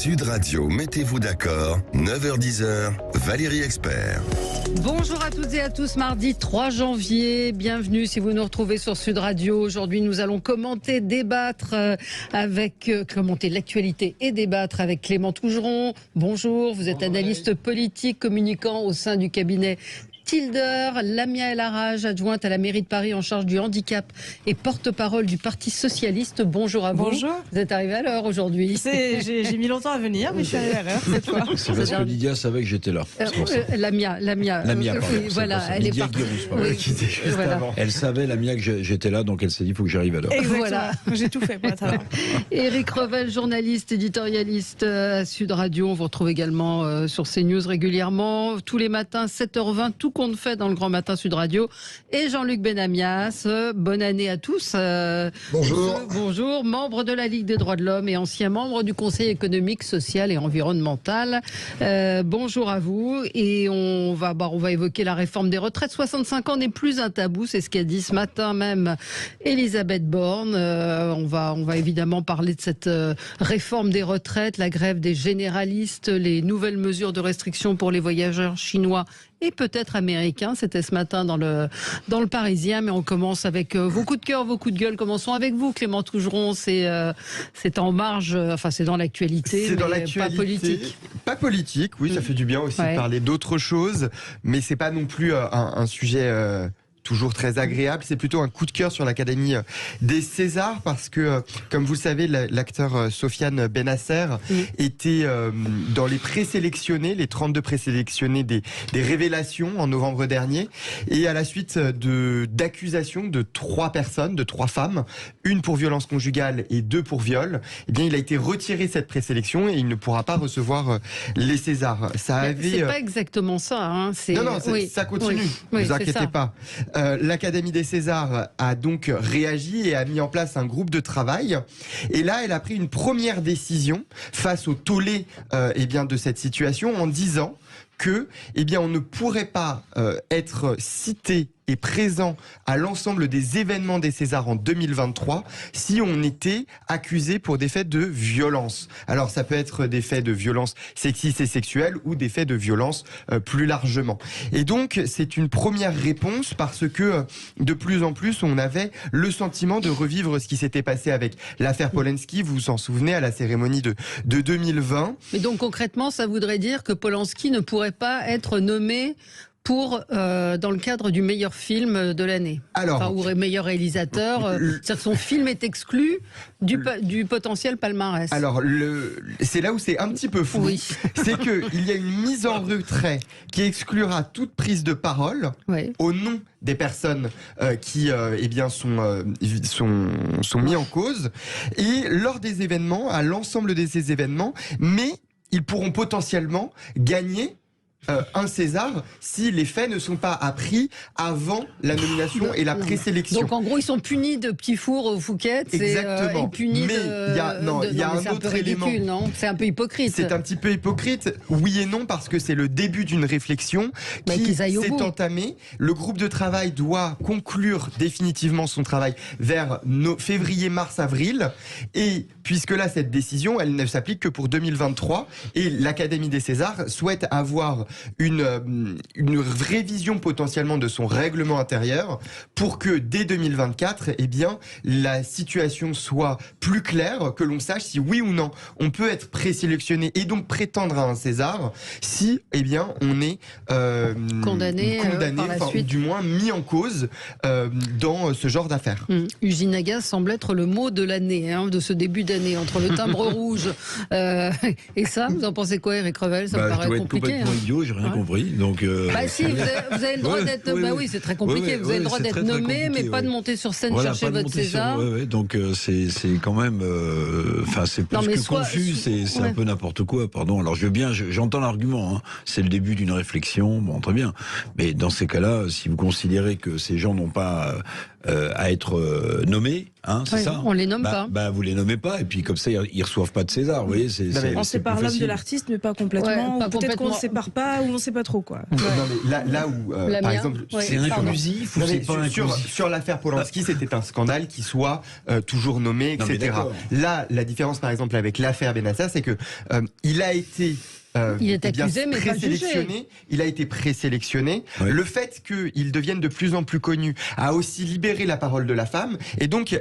Sud Radio, mettez-vous d'accord, 9h-10h, Valérie Expert. Bonjour à toutes et à tous, mardi 3 janvier, bienvenue si vous nous retrouvez sur Sud Radio. Aujourd'hui nous allons commenter l'actualité et débattre avec Clément Tougeron. Bonjour, vous êtes analyste politique, communicant au sein du cabinet Tilder. Lamia El Harraj, adjointe à la mairie de Paris en charge du handicap et porte-parole du Parti Socialiste. Bonjour à vous. Bonjour. Vous êtes arrivé à l'heure aujourd'hui. J'ai mis longtemps à venir, mais je suis arrivée à l'heure cette fois. C'est parce que Lydia savait que j'étais là. Lamia, pardon. voilà, elle est Lydia partie. Guirous, Oui, voilà. Elle savait, Lamia, que j'étais là, donc elle s'est dit, il faut que j'arrive à l'heure. Exactement. Voilà. J'ai tout fait pour être à l'heure. Éric Revel, journaliste, éditorialiste à Sud Radio. On vous retrouve également sur CNews régulièrement, tous les matins, 7h20, tout compte fait dans le Grand Matin Sud Radio. Et Jean-Luc Benamias, bonne année à tous. Bonjour. Bonjour, membre de la Ligue des droits de l'homme et ancien membre du Conseil économique, social et environnemental. Bonjour à vous. Et on va évoquer la réforme des retraites. 65 ans n'est plus un tabou, c'est ce qu'a dit ce matin même Elisabeth Borne. On va évidemment parler de cette réforme des retraites, la grève des généralistes, les nouvelles mesures de restriction pour les voyageurs chinois et peut-être américains. C'était ce matin dans le Parisien, mais on commence avec vos coups de cœur, vos coups de gueule. Commençons avec vous, Clément Tougeron. C'est en marge, enfin c'est dans l'actualité, C'est dans mais l'actualité. pas politique. Pas politique, oui, ça fait du bien aussi de parler d'autres choses, mais c'est pas non plus un sujet toujours très agréable. C'est plutôt un coup de cœur sur l'Académie des Césars parce que, comme vous le savez, l'acteur Sofiane Benasser était dans les présélectionnés, les 32 présélectionnés des révélations en novembre dernier. Et à la suite d'accusations de 3 personnes, de 3 femmes, une pour violence conjugale et 2 pour viol, eh bien, il a été retiré de cette présélection et il ne pourra pas recevoir les Césars. C'est pas exactement ça. Hein. Non, ça continue. Ne vous inquiétez pas. L'Académie des Césars a donc réagi et a mis en place un groupe de travail. Et là, elle a pris une première décision face au tollé de cette situation en disant que, on ne pourrait pas être cité et présent à l'ensemble des événements des Césars en 2023 si on était accusé pour des faits de violence. Alors ça peut être des faits de violence sexistes et sexuelles ou des faits de violence plus largement. Et donc c'est une première réponse parce que de plus en plus on avait le sentiment de revivre ce qui s'était passé avec l'affaire Polanski, vous vous en souvenez, à la cérémonie de 2020. Mais donc concrètement ça voudrait dire que Polanski ne pourrait pas être nommé dans le cadre du meilleur film de l'année. Ou meilleur réalisateur. C'est-à-dire que son film est exclu du potentiel palmarès. Alors, c'est là où c'est un petit peu fou. Oui. C'est qu'il y a une mise en retrait qui exclura toute prise de parole au nom des personnes qui sont mis en cause. Et lors des événements, à l'ensemble de ces événements, mais ils pourront potentiellement gagner un César si les faits ne sont pas appris avant la nomination et la présélection. Donc en gros ils sont punis de petits fours aux Fouquettes. Exactement. Et punis mais il y a un autre élément. C'est un peu hypocrite. C'est un petit peu hypocrite, oui et non, parce que c'est le début d'une réflexion qui s'est entamée. Le groupe de travail doit conclure définitivement son travail vers février, mars, avril. Et puisque là, cette décision, elle ne s'applique que pour 2023. Et l'Académie des Césars souhaite avoir une révision potentiellement de son règlement intérieur pour que dès 2024, la situation soit plus claire, que l'on sache si oui ou non on peut être présélectionné et donc prétendre à un César si on est condamné par la suite. Ou du moins mis en cause dans ce genre d'affaires. Usine à gaz semble être le mot de l'année, de ce début d'année, entre le timbre rouge et ça, vous en pensez quoi, Éric Revel? Ça me paraît compliqué. J'ai rien compris. Donc, si, vous avez le droit d'être. Oui, c'est très compliqué. Vous avez le droit d'être nommé, mais pas de monter sur scène chercher votre César. Donc c'est quand même. C'est plus que confus. C'est un peu n'importe quoi. Pardon. Alors j'entends l'argument. C'est le début d'une réflexion. Bon, très bien. Mais dans ces cas-là, si vous considérez que ces gens n'ont pas à être nommés, Hein, c'est ça. On les nomme pas. Vous les nommez pas, et puis comme ça, ils reçoivent pas de César. Vous voyez, on sépare l'homme de l'artiste, mais pas complètement. Ou peut-être qu'on ne sépare pas, ou on ne sait pas trop quoi. Non, mais là où, par exemple, c'est inclusif ou c'est pas inclusif. Sur l'affaire Polanski, c'était un scandale qui soit toujours nommé, etc. Là, la différence, par exemple, avec l'affaire Benassa, c'est que il a été il est accusé, mais pas jugé. Il a été présélectionné. Oui. Le fait qu'il devienne de plus en plus connu a aussi libéré la parole de la femme. Et donc,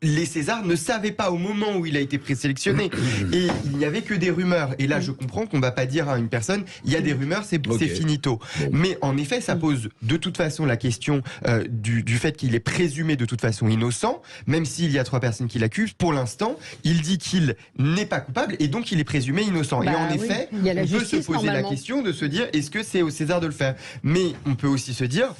les Césars ne savaient pas au moment où il a été présélectionné. Et il n'y avait que des rumeurs. Et là, je comprends qu'on ne va pas dire à une personne, il y a des rumeurs, c'est finito. Bon. Mais en effet, ça pose de toute façon la question du fait qu'il est présumé de toute façon innocent, même s'il y a 3 personnes qui l'accusent. Pour l'instant, il dit qu'il n'est pas coupable et donc il est présumé innocent. Et en effet, on peut se poser la question de se dire, est-ce que c'est au César de le faire? Mais on peut aussi se dire,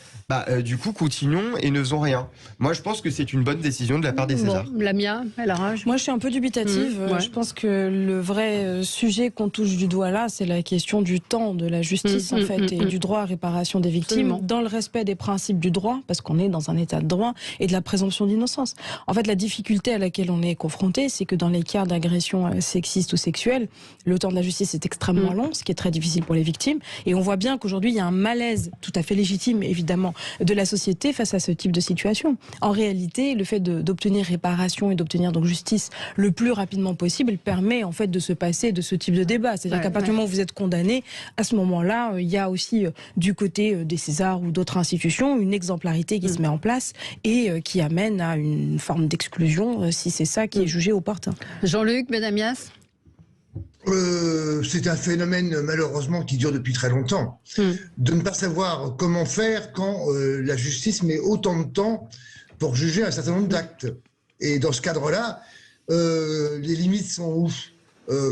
du coup, continuons et ne faisons rien. Moi, je pense que c'est une bonne décision de la part des Césars. Lamia, elle arrache. Moi, je suis un peu dubitative. Je pense que le vrai sujet qu'on touche du doigt là, c'est la question du temps de la justice, en fait, et du droit à réparation des victimes, dans le respect des principes du droit, parce qu'on est dans un état de droit, et de la présomption d'innocence. En fait, la difficulté à laquelle on est confronté, c'est que dans les cas d'agression sexiste ou sexuelle, le temps de la justice est extrêmement long, ce qui est très difficile pour les victimes. Et on voit bien qu'aujourd'hui, il y a un malaise tout à fait légitime, évidemment, de la société face à ce type de situation. En réalité, le fait d'obtenir réparation et d'obtenir donc justice le plus rapidement possible permet en fait de se passer de ce type de débat. C'est-à-dire qu'à partir du moment où vous êtes condamné, à ce moment-là, il y a aussi du côté des Césars ou d'autres institutions une exemplarité qui se met en place et qui amène à une forme d'exclusion si c'est ça qui est jugé opportun. Jean-Luc Benamias. C'est un phénomène malheureusement qui dure depuis très longtemps. De ne pas savoir comment faire quand la justice met autant de temps pour juger un certain nombre d'actes. Et dans ce cadre-là, les limites sont où?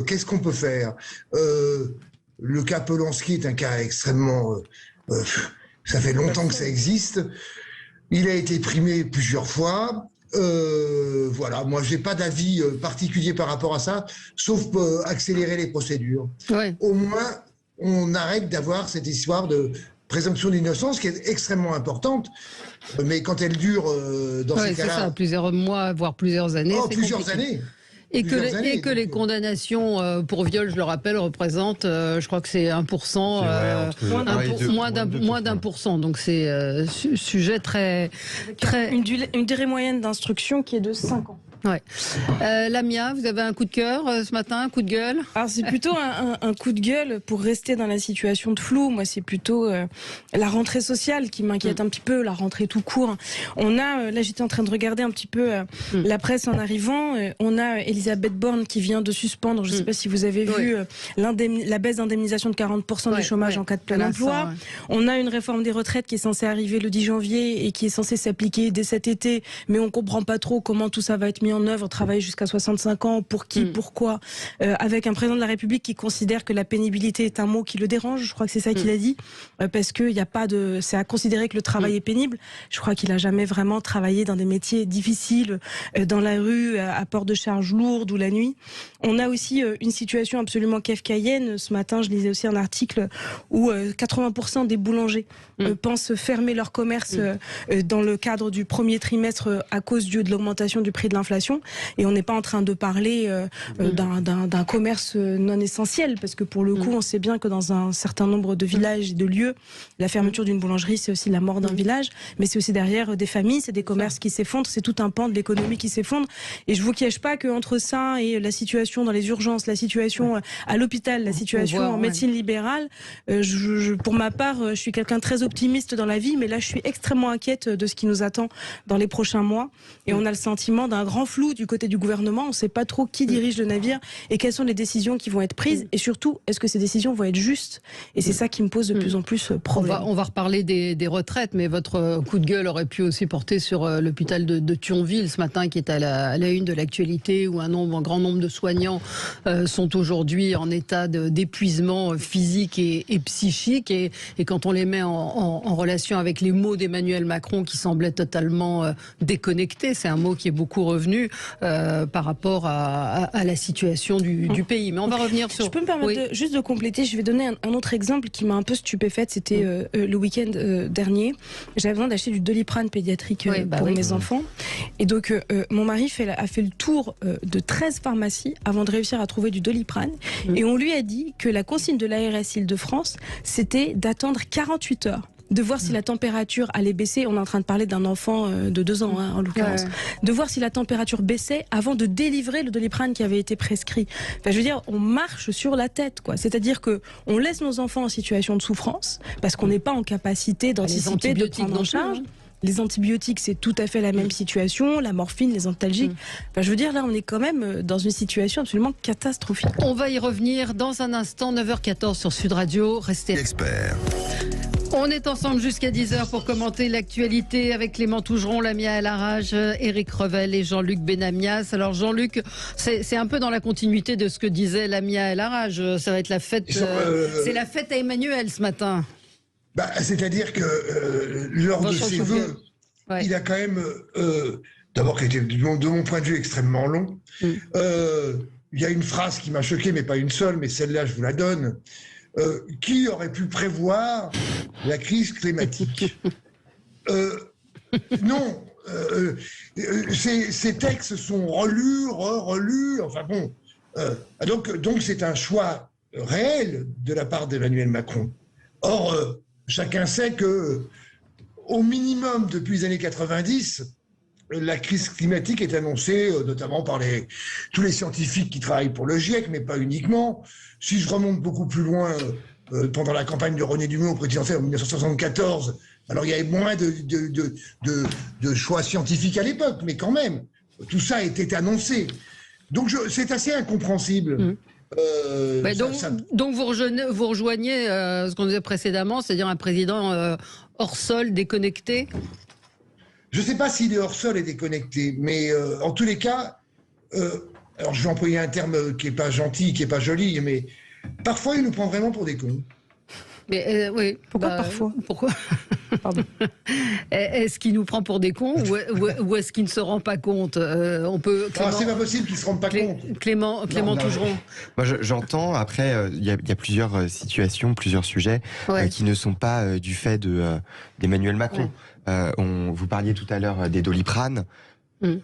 Qu'est-ce qu'on peut faire? Le cas Polanski est un cas extrêmement... ça fait longtemps que ça existe. Il a été primé plusieurs fois. Voilà, moi j'ai pas d'avis particulier par rapport à ça, sauf accélérer les procédures. Au moins, on arrête d'avoir cette histoire de présomption d'innocence qui est extrêmement importante, mais quand elle dure dans ces cas-là... c'est ça, plusieurs mois, voire plusieurs années. Plusieurs années. Et que les condamnations pour viol, je le rappelle, représentent, je crois que c'est 1%, moins d'1%. Donc c'est sujet très... Une durée moyenne d'instruction qui est de 5 ans. Lamia, vous avez un coup de cœur ce matin, un coup de gueule? Alors c'est plutôt un coup de gueule pour rester dans la situation de flou. Moi c'est plutôt la rentrée sociale qui m'inquiète un petit peu, la rentrée tout court. On a, là j'étais en train de regarder un petit peu la presse en arrivant, on a Elisabeth Borne qui vient de suspendre, je ne sais pas si vous avez vu, la baisse d'indemnisation de 40% du chômage en cas de plein emploi. On a une réforme des retraites qui est censée arriver le 10 janvier et qui est censée s'appliquer dès cet été, mais on ne comprend pas trop comment tout ça va être mis en œuvre, travailler jusqu'à 65 ans, pour qui, pourquoi, avec un président de la République qui considère que la pénibilité est un mot qui le dérange, je crois que c'est ça qu'il a dit, parce qu'il n'y a pas de... c'est à considérer que le travail est pénible. Je crois qu'il n'a jamais vraiment travaillé dans des métiers difficiles, dans la rue, à port de charges lourdes ou la nuit. On a aussi une situation absolument kafkaïenne. Ce matin, je lisais aussi un article où 80% des boulangers pensent fermer leur commerce dans le cadre du premier trimestre à cause de l'augmentation du prix de l'inflation. Et on n'est pas en train de parler d'un commerce non essentiel, parce que pour le coup, on sait bien que dans un certain nombre de villages et de lieux, la fermeture d'une boulangerie, c'est aussi la mort d'un village, mais c'est aussi derrière des familles, c'est des commerces qui s'effondrent, c'est tout un pan de l'économie qui s'effondre. Et je vous cache pas qu'entre ça et la situation dans les urgences, la situation à l'hôpital, la situation en médecine libérale, pour ma part, je suis quelqu'un de très optimiste dans la vie, mais là, je suis extrêmement inquiète de ce qui nous attend dans les prochains mois. Et on a le sentiment d'un grand flou du côté du gouvernement. On ne sait pas trop qui dirige le navire et quelles sont les décisions qui vont être prises. Et surtout, est-ce que ces décisions vont être justes? Et c'est ça qui me pose de plus en plus problème. On va reparler des retraites, mais votre coup de gueule aurait pu aussi porter sur l'hôpital de Thionville ce matin, qui est à la une de l'actualité, où un grand nombre de soignants sont aujourd'hui en état d'épuisement physique et psychique. Et quand on les met en relation avec les mots d'Emmanuel Macron, qui semblaient totalement déconnectés, c'est un mot qui est beaucoup revenu, tenue par rapport à la situation du pays. Mais on va revenir sur... Je peux me permettre juste de compléter, je vais donner un autre exemple qui m'a un peu stupéfaite, c'était le week-end dernier. J'avais besoin d'acheter du Doliprane pédiatrique pour mes enfants. Et donc, mon mari a fait le tour de 13 pharmacies avant de réussir à trouver du Doliprane. Et on lui a dit que la consigne de l'ARS Île-de-France, c'était d'attendre 48 heures. De voir si la température allait baisser. On est en train de parler d'un enfant de 2 ans, en l'occurrence. De voir si la température baissait avant de délivrer le Doliprane qui avait été prescrit. Enfin, je veux dire, on marche sur la tête, quoi. C'est-à-dire que on laisse nos enfants en situation de souffrance parce qu'on n'est pas en capacité d'anticiper, de prendre en charge. Les antibiotiques, c'est tout à fait la même situation. La morphine, les antalgiques. Enfin, je veux dire, là, on est quand même dans une situation absolument catastrophique. On va y revenir dans un instant, 9h14 sur Sud Radio. Restez Expert. On est ensemble jusqu'à 10h pour commenter l'actualité avec Clément Tougeron, Lamia El Harraj, Éric Revel et Jean-Luc Benamias. Alors Jean-Luc, c'est un peu dans la continuité de ce que disait Lamia El Harraj. Ça va être la fête, c'est la fête à Emmanuel ce matin. C'est-à-dire que lors de ses vœux, il a quand même, d'abord qui était de mon point de vue extrêmement long, il y a une phrase qui m'a choqué, mais pas une seule, mais celle-là je vous la donne. Qui aurait pu prévoir la crise climatique? Non, ces textes sont relus, relus, enfin bon. Donc c'est un choix réel de la part d'Emmanuel Macron. Or, chacun sait que, au minimum depuis les années 90, la crise climatique est annoncée notamment par tous les scientifiques qui travaillent pour le GIEC, mais pas uniquement. Si je remonte beaucoup plus loin, pendant la campagne de René Dumont au présidentiel en 1974, alors il y avait moins de choix scientifiques à l'époque, mais quand même, tout ça était annoncé. Donc c'est assez incompréhensible. Donc vous rejoignez ce qu'on disait précédemment, c'est-à-dire un président hors sol, déconnecté? Je ne sais pas s'il est hors sol et déconnecté, mais en tous les cas, alors je vais employer un terme qui n'est pas gentil, qui n'est pas joli, mais parfois il nous prend vraiment pour des cons. Mais oui. Pourquoi parfois? Pourquoi? Pardon. Est-ce qu'il nous prend pour des cons ou est-ce qu'il ne se rend pas compte? On peut. C'est pas possible qu'il ne se rende pas compte. Clément Tougeron. Moi, j'entends. Après, il y a plusieurs situations, plusieurs sujets qui ne sont pas du fait d'Emmanuel Macron. Vous parliez tout à l'heure des Doliprane.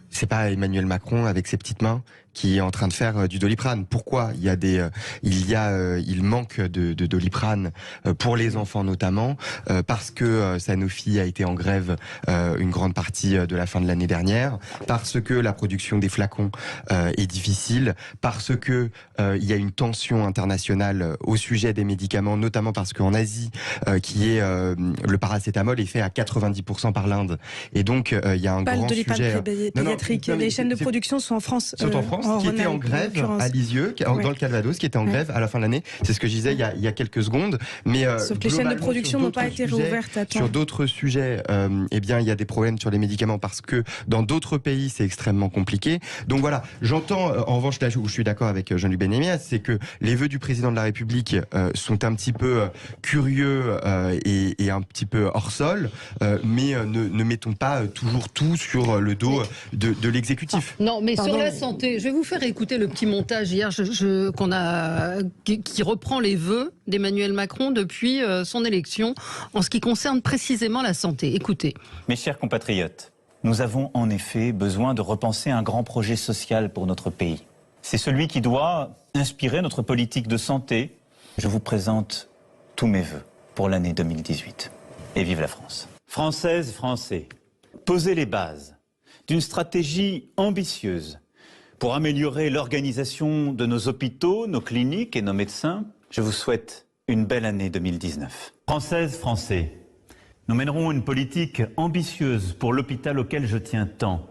C'est pas Emmanuel Macron avec ses petites mains qui est en train de faire du Doliprane. Pourquoi il manque de Doliprane pour les enfants notamment parce que Sanofi a été en grève une grande partie de la fin de l'année dernière, parce que la production des flacons est difficile, parce que il y a une tension internationale au sujet des médicaments, notamment parce qu'en Asie, le paracétamol est fait à 90% par l'Inde, et donc il y a un grand sujet pédiatrique. Les chaînes de production sont en France. Qui était en grève à Lisieux, dans le Calvados, qui était en grève à la fin de l'année. C'est ce que je disais il y a quelques secondes. Mais sauf que les chaînes de production n'ont pas été réouvertes à temps. Sur d'autres sujets, eh bien, il y a des problèmes sur les médicaments parce que dans d'autres pays, c'est extrêmement compliqué. Donc voilà, j'entends, en revanche, là où je suis d'accord avec Jean-Luc Benamias, c'est que les vœux du président de la République sont un petit peu curieux et un petit peu hors sol, mais ne mettons pas toujours tout sur le dos de l'exécutif. Non, mais sur la santé, je vais vous faire écouter le petit montage hier qui reprend les vœux d'Emmanuel Macron depuis son élection en ce qui concerne précisément la santé. Écoutez. Mes chers compatriotes, nous avons en effet besoin de repenser un grand projet social pour notre pays. C'est celui qui doit inspirer notre politique de santé. Je vous présente tous mes vœux pour l'année 2018. Et vive la France. Françaises, Français, posez les bases d'une stratégie ambitieuse pour améliorer l'organisation de nos hôpitaux, nos cliniques et nos médecins. Je vous souhaite une belle année 2019. Françaises, Français, nous mènerons une politique ambitieuse pour l'hôpital auquel je tiens tant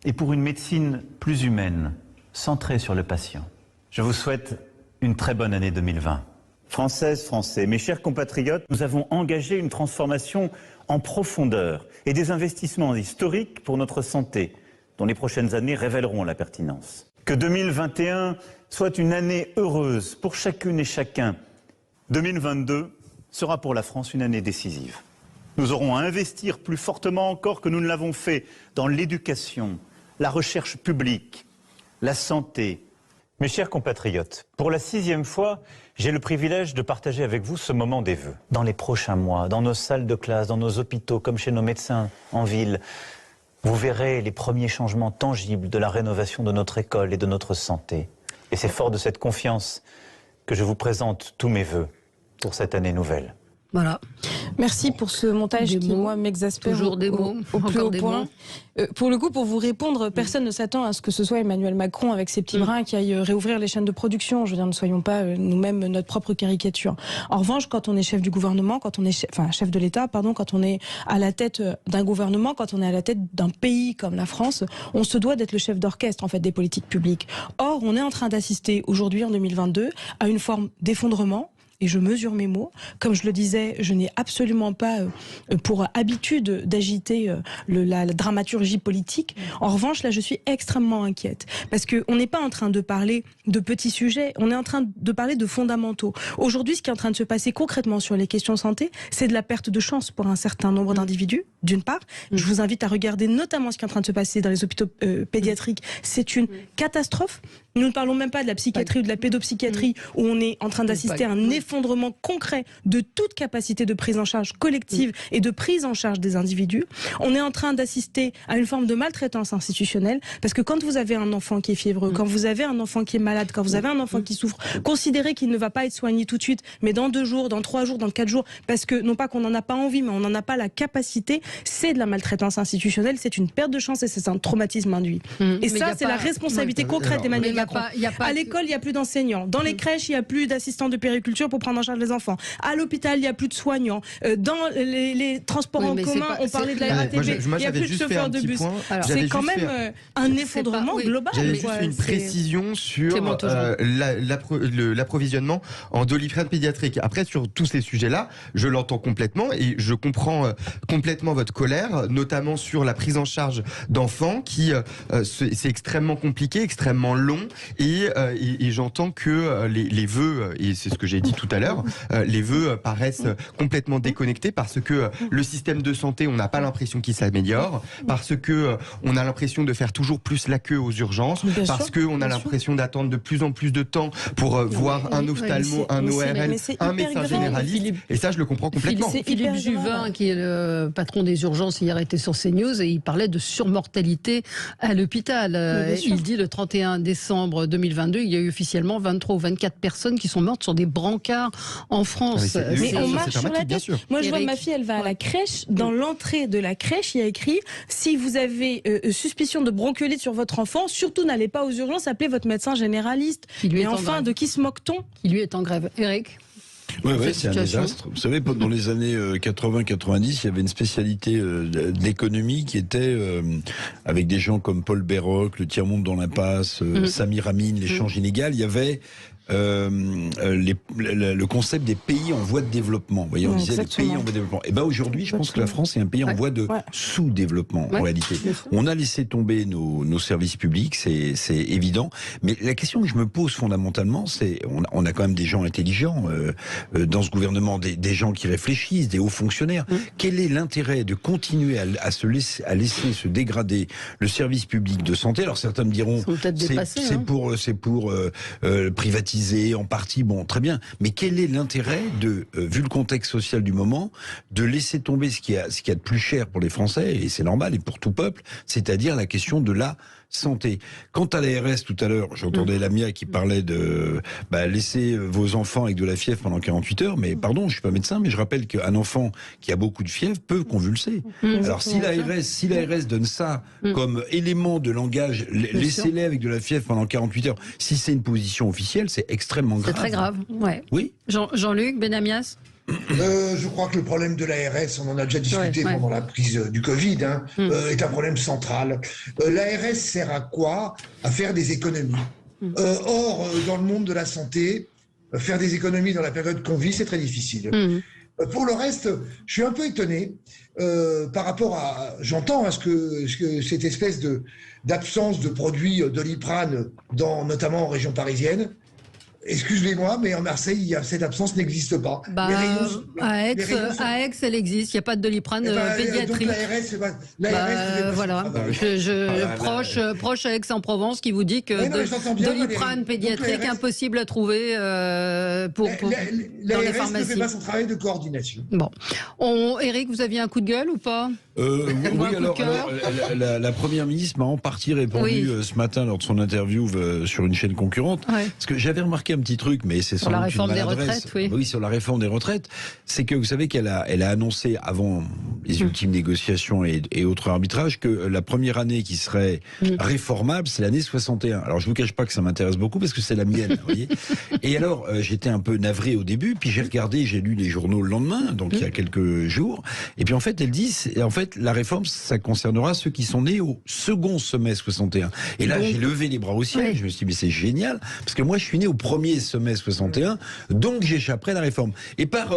et pour une médecine plus humaine, centrée sur le patient. Je vous souhaite une très bonne année 2020. Françaises, Français, mes chers compatriotes, nous avons engagé une transformation en profondeur et des investissements historiques pour notre santé, dont les prochaines années révéleront la pertinence. Que 2021 soit une année heureuse pour chacune et chacun. 2022 sera pour la France une année décisive. Nous aurons à investir plus fortement encore que nous ne l'avons fait dans l'éducation, la recherche publique, la santé. Mes chers compatriotes, pour la 6e fois, j'ai le privilège de partager avec vous ce moment des vœux. Dans les prochains mois, dans nos salles de classe, dans nos hôpitaux, comme chez nos médecins en ville, vous verrez les premiers changements tangibles de la rénovation de notre école et de notre santé. Et c'est fort de cette confiance que je vous présente tous mes vœux pour cette année nouvelle. Voilà. Merci pour ce montage qui, moi, m'exaspère toujours des mots, au plus haut point. Pour le coup, pour vous répondre, personne ne s'attend à ce que ce soit Emmanuel Macron avec ses petits brins qui aille réouvrir les chaînes de production. Je veux dire, ne soyons pas nous-mêmes notre propre caricature. En revanche, quand on est chef du gouvernement, quand on est chef de l'État, pardon, quand on est à la tête d'un gouvernement, quand on est à la tête d'un pays comme la France, on se doit d'être le chef d'orchestre, en fait, des politiques publiques. Or, on est en train d'assister aujourd'hui, en 2022, à une forme d'effondrement. Et je mesure mes mots. Comme je le disais, je n'ai absolument pas pour habitude d'agiter la dramaturgie politique. En revanche, là, je suis extrêmement inquiète. Parce qu'on n'est pas en train de parler de petits sujets, on est en train de parler de fondamentaux. Aujourd'hui, ce qui est en train de se passer concrètement sur les questions santé, c'est de la perte de chance pour un certain nombre d'individus, d'une part. Je vous invite à regarder notamment ce qui est en train de se passer dans les hôpitaux pédiatriques. C'est une catastrophe. Nous ne parlons même pas de la psychiatrie ou de la pédopsychiatrie où on est en train d'assister à un effondrement concret de toute capacité de prise en charge collective et de prise en charge des individus. On est en train d'assister à une forme de maltraitance institutionnelle parce que quand vous avez un enfant qui est fiévreux, quand vous avez un enfant qui est malade, quand vous avez un enfant qui souffre, considérez qu'il ne va pas être soigné tout de suite, mais dans 2 jours, dans 3 jours, dans 4 jours, parce que non pas qu'on n'en a pas envie, mais on n'en a pas la capacité, c'est de la maltraitance institutionnelle, c'est une perte de chance et c'est un traumatisme induit. Et ça, c'est la responsabilité concrète d'Emmanuel Macron. À l'école, il n'y a plus d'enseignants. Dans les crèches, il n'y a plus d'assistants de périculture pour prendre en charge les enfants. À l'hôpital, il n'y a plus de soignants. Dans les transports en commun, on parlait de la RATP, il n'y a plus de chauffeurs de bus. C'est quand même un effondrement global. J'avais juste une précision sur l'approvisionnement en Doliprane pédiatrique. Après, sur tous ces sujets-là, je l'entends complètement et je comprends complètement votre colère, notamment sur la prise en charge d'enfants qui c'est extrêmement compliqué, extrêmement long. Et j'entends que les vœux, et c'est ce que j'ai dit tout à l'heure, les vœux paraissent complètement déconnectés parce que le système de santé, on n'a pas l'impression qu'il s'améliore, parce que on a l'impression de faire toujours plus la queue aux urgences, parce qu'on a l'impression d'attendre de plus en plus de temps pour voir un ophtalmo, un ORL, un médecin généraliste. Et ça, je le comprends complètement. Philippe Juvin, qui est le patron des urgences, hier était sur CNews et il parlait de surmortalité à l'hôpital. Il dit le 31 décembre 2022, il y a eu officiellement 23 ou 24 personnes qui sont mortes sur des brancards en France. Mais on marche sur la tête. Moi, je vois ma fille, elle va à la crèche. Dans l'entrée de la crèche, il y a écrit « Si vous avez suspicion de bronchiolite sur votre enfant, surtout n'allez pas aux urgences, appelez votre médecin généraliste. » Mais enfin, de qui se moque-t-on? Qui lui est en grève. Eric? Oui, c'est un désastre. Vous savez, dans les années 80-90, il y avait une spécialité d'économie qui était avec des gens comme Paul Béroc, le tiers-monde dans l'impasse, Samir Amin, l'échange inégal. Il y avait le concept des pays en voie de développement. Vous voyez, on disait les pays en voie de développement. Et ben aujourd'hui, je pense que la France est un pays en voie de sous-développement en réalité. On a laissé tomber nos services publics, c'est évident. Mais la question que je me pose fondamentalement, c'est on a quand même des gens intelligents dans ce gouvernement, des gens qui réfléchissent, des hauts fonctionnaires. Quel est l'intérêt de continuer à laisser se dégrader le service public de santé? Alors certains me diront c'est pour privatiser en partie, bon, très bien. Mais quel est l'intérêt de, vu le contexte social du moment, de laisser tomber ce qu'il y a de plus cher pour les Français, et c'est normal, et pour tout peuple, c'est-à-dire la question de la santé. Quant à l'ARS, tout à l'heure, j'entendais Lamia qui parlait de laisser vos enfants avec de la fièvre pendant 48 heures, mais pardon, je suis pas médecin, mais je rappelle qu'un enfant qui a beaucoup de fièvre peut convulser. Alors si l'ARS donne ça comme élément de langage, laissez-les avec de la fièvre pendant 48 heures, si c'est une position officielle, c'est extrêmement grave. C'est très grave, ouais. Oui. Jean-Luc Benamias? Je crois que le problème de l'ARS, on en a déjà discuté pendant la crise du Covid, est un problème central. L'ARS sert à quoi? À faire des économies. Or, dans le monde de la santé, faire des économies dans la période qu'on vit, c'est très difficile. Pour le reste, je suis un peu étonné par rapport à... J'entends que cette espèce d'absence de produits Doliprane, notamment en région parisienne. excusez-moi, mais en Marseille, cette absence n'existe pas. À Aix, elle existe. Il n'y a pas de Doliprane pédiatrique. Donc l'ARS, proche à Aix-en-Provence qui vous dit que Doliprane pédiatrique impossible à trouver dans les pharmacies. L'ARS ne fait pas son travail de coordination. Bon, Éric, vous aviez un coup de gueule ou pas? Oui, alors la première ministre m'a en partie répondu ce matin lors de son interview sur une chaîne concurrente. Ouais. Parce que j'avais remarqué un petit truc, mais c'est sans doute une maladresse. Oui, sur la réforme des retraites. C'est que vous savez qu'elle a annoncé avant les ultimes négociations et autres arbitrages que la première année qui serait réformable, c'est l'année 61. Alors je vous cache pas que ça m'intéresse beaucoup parce que c'est la mienne, vous voyez. Et alors j'étais un peu navré au début, puis j'ai lu les journaux le lendemain, donc il y a quelques jours. Et puis en fait, elle dit, la réforme, ça concernera ceux qui sont nés au second semestre 61. Et là, j'ai levé les bras au ciel. Je me suis dit, mais c'est génial, parce que moi, je suis né au premier semestre 61, donc j'échapperai à la réforme. Et par